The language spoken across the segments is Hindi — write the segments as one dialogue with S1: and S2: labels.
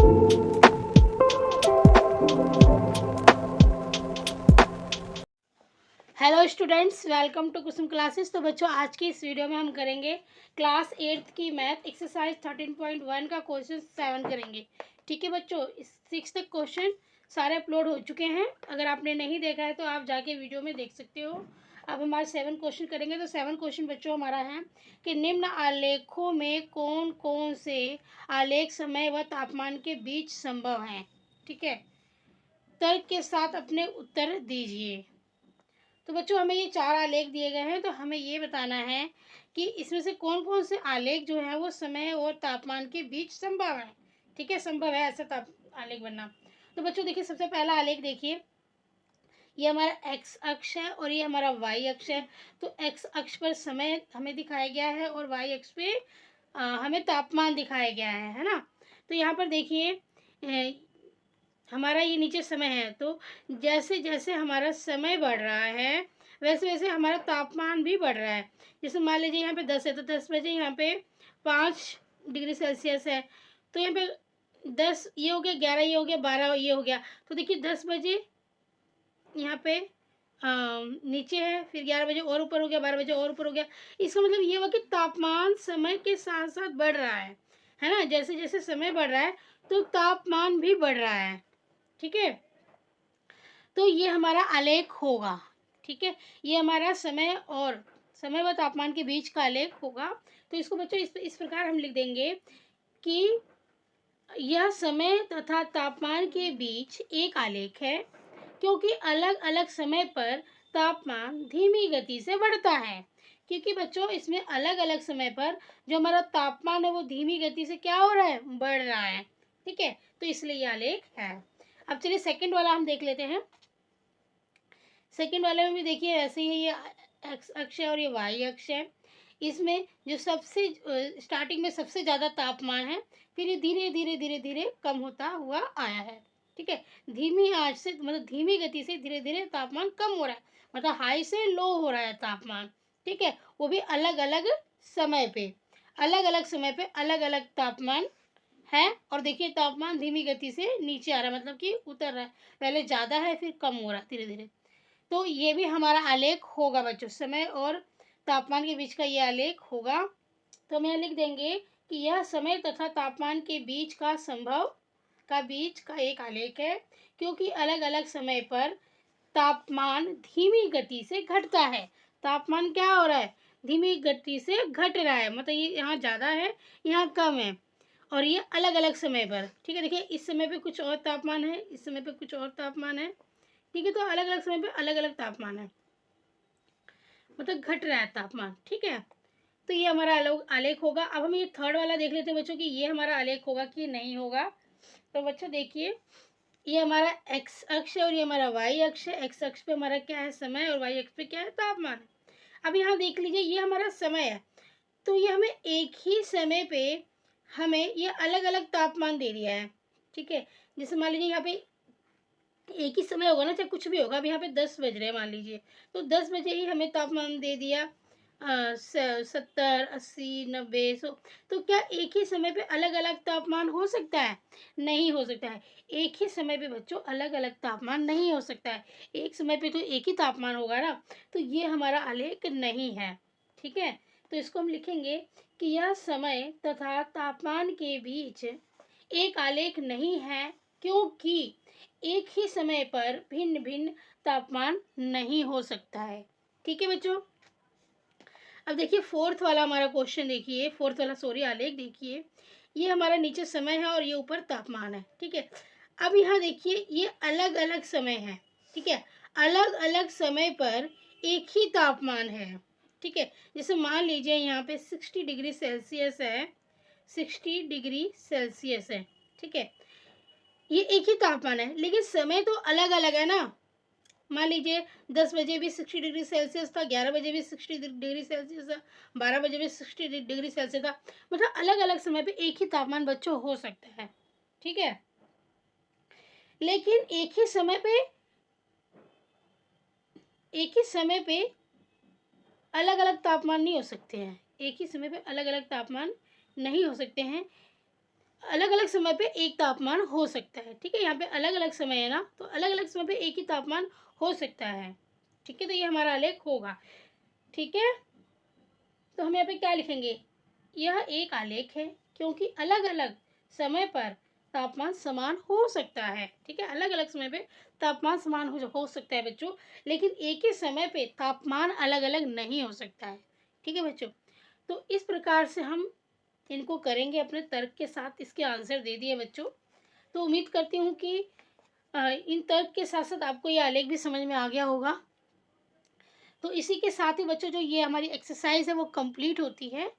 S1: Hello students, welcome to Kusum classes. तो बच्चों, आज की इस वीडियो में हम करेंगे क्लास 8th की मैथ एक्सरसाइज 13.1 का क्वेश्चन 7 करेंगे। ठीक है बच्चों, इस 6 तक क्वेश्चन सारे अपलोड हो चुके हैं। अगर आपने नहीं देखा है तो आप जाके वीडियो में देख सकते हो। अब हमारे 7 क्वेश्चन करेंगे। तो 7 क्वेश्चन बच्चों हमारा है कि निम्न आलेखों में कौन कौन से आलेख समय व तापमान के बीच संभव हैं। ठीक है, तर्क के साथ अपने उत्तर दीजिए। तो बच्चों, हमें ये 4 आलेख दिए गए हैं, तो हमें ये बताना है कि इसमें से कौन कौन से आलेख जो है वो समय और तापमान के बीच संभव है। ठीक है, संभव है ऐसा आलेख बनना। तो बच्चों देखिए, सबसे पहला आलेख देखिए, ये हमारा एक्स अक्ष है और ये हमारा वाई अक्ष है। तो एक्स अक्ष पर समय हमें दिखाया गया है और वाई अक्ष पे हमें तापमान दिखाया गया है ना। तो यहाँ पर देखिए, हमारा ये नीचे समय है। तो जैसे जैसे हमारा समय बढ़ रहा है वैसे वैसे हमारा तापमान भी बढ़ रहा है। जैसे मान लीजिए यहाँ पे 10 है तो 10 बजे यहाँ पे 5 डिग्री सेल्सियस है। तो यहाँ पे 10 ये हो गया, 11 ये हो गया, 12 ये हो गया। तो देखिए 10 बजे यहाँ पे नीचे है, फिर 11 बजे और ऊपर हो गया, 12 बजे और ऊपर हो गया। इसका मतलब ये हुआ कि तापमान समय के साथ साथ बढ़ रहा है ना। जैसे जैसे समय बढ़ रहा है तो तापमान भी बढ़ रहा है। ठीक है, तो ये हमारा आलेख होगा। ठीक है, ये हमारा समय व तापमान के बीच का आलेख होगा। तो इसको बच्चों इस प्रकार हम लिख देंगे कि यह समय तथा तापमान के बीच एक आलेख है, क्योंकि अलग अलग समय पर तापमान धीमी गति से बढ़ता है। क्योंकि बच्चों इसमें अलग अलग समय पर जो हमारा तापमान है वो धीमी गति से क्या हो रहा है, बढ़ रहा है। ठीक है, तो इसलिए ये आलेख है। अब चलिए सेकंड वाला हम देख लेते हैं। सेकंड वाले में भी देखिए ऐसे ही, ये एक्स अक्ष है और ये वाई अक्ष है। इसमें जो सबसे स्टार्टिंग में सबसे ज़्यादा तापमान है, फिर ये धीरे धीरे धीरे धीरे कम होता हुआ आया है। ठीक है, धीमी आंच से मतलब धीमी गति से धीरे धीरे तापमान कम हो रहा है, मतलब हाई से लो हो रहा है तापमान। ठीक है, वो भी अलग अलग समय पे अलग अलग तापमान है। और देखिए तापमान धीमी गति से नीचे आ रहा है, मतलब कि उतर रहा है। पहले ज़्यादा है फिर कम हो रहा है धीरे धीरे। तो ये भी हमारा आलेख होगा बच्चों, समय और तापमान के बीच का ये आलेख होगा। तो हम यहाँ लिख देंगे कि यह समय तथा तापमान के बीच का एक आलेख है, क्योंकि अलग अलग समय पर तापमान धीमी गति से घटता है। तापमान क्या हो रहा है, धीमी गति से घट रहा है, मतलब ये यहाँ ज़्यादा है यहाँ कम है, और ये अलग अलग समय पर। ठीक है, देखिए इस समय पे कुछ और तापमान है, इस समय पे कुछ और तापमान है। ठीक है, तो अलग अलग समय पे अलग अलग तापमान है, मतलब घट रहा है तापमान। ठीक है, तो ये हमारा आलेख होगा। अब हम ये थर्ड वाला देख लेते हैं बच्चों कि ये हमारा आलेख होगा कि नहीं होगा। तो बच्चों देखिए, ये हमारा एक्स अक्ष है और ये हमारा वाई अक्ष है। एक्स अक्ष पे हमारा क्या है, समय, और वाई अक्ष पे क्या है, तापमान। अब यहाँ देख लीजिए, ये हमारा समय है, तो ये हमें एक ही समय पे हमें ये अलग अलग तापमान दे दिया है। ठीक है, जैसे मान लीजिए यहाँ पे एक ही समय होगा ना, चाहे कुछ भी होगा। अब यहाँ पे 10 बज रहे हैं मान लीजिए, तो 10 बजे ही हमें तापमान दे दिया 70, 80, 90, 100। तो क्या एक ही समय पे अलग अलग तापमान हो सकता है? नहीं हो सकता है। एक ही समय पे बच्चों अलग अलग तापमान नहीं हो सकता है। एक समय पे तो एक ही तापमान होगा ना, तो ये हमारा आलेख नहीं है। ठीक है, तो इसको हम लिखेंगे कि यह समय तथा तापमान के बीच एक आलेख नहीं है, क्योंकि एक ही समय पर भिन्न भिन्न तापमान नहीं हो सकता है। ठीक है बच्चों, अब देखिए फोर्थ वाला हमारा क्वेश्चन देखिए, फोर्थ वाला सॉरी आलेख देखिए। ये हमारा नीचे समय है और ये ऊपर तापमान है। ठीक है, अब यहाँ देखिए ये अलग अलग समय है। ठीक है, अलग अलग समय पर एक ही तापमान है। ठीक है, जैसे मान लीजिए यहाँ पे 60 डिग्री सेल्सियस है, 60 डिग्री सेल्सियस है। ठीक है, ये एक ही तापमान है, लेकिन समय तो अलग अलग है ना। मान लीजिए 10 बजे भी 60 डिग्री सेल्सियस था, 11 बजे भी 60 डिग्री सेल्सियस था, 12 बजे भी 60 डिग्री सेल्सियस था। मतलब अलग अलग समय पे एक ही तापमान बच्चों हो सकता है। ठीक है, लेकिन एक ही समय पे अलग अलग तापमान नहीं हो सकते हैं। एक ही समय पे अलग अलग तापमान नहीं हो सकते हैं। अलग अलग समय पे एक तापमान हो सकता है। ठीक है, यहाँ पे अलग अलग समय है ना, तो अलग अलग समय पे एक ही तापमान हो सकता है। ठीक है, तो ये हमारा आलेख होगा। ठीक है, तो हम यहाँ पे क्या लिखेंगे, यह एक आलेख है क्योंकि अलग अलग समय पर तापमान समान हो सकता है। ठीक है, अलग अलग समय पे तापमान समान हो सकता है बच्चों, लेकिन एक ही समय पे तापमान अलग अलग नहीं हो सकता है। ठीक है बच्चों, तो इस प्रकार से हम इनको करेंगे, अपने तर्क के साथ इसके आंसर दे दिए बच्चों। तो उम्मीद करती हूँ कि इन तर्क के साथ साथ आपको ये आलेख भी समझ में आ गया होगा। तो इसी के साथ ही बच्चों जो ये हमारी एक्सरसाइज है वो कंप्लीट होती है।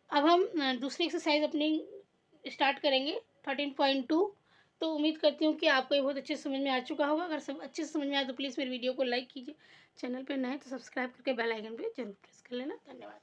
S1: अब हम दूसरी एक्सरसाइज अपनी स्टार्ट करेंगे 13.2। तो उम्मीद करती हूँ कि आपको ये बहुत अच्छे से समझ में आ चुका होगा। अगर सब अच्छे से समझ में आए तो प्लीज़ मेरी वीडियो को लाइक कीजिए, चैनल पे नए तो सब्सक्राइब करके बेल आइकन पे जरूर प्रेस कर लेना। धन्यवाद।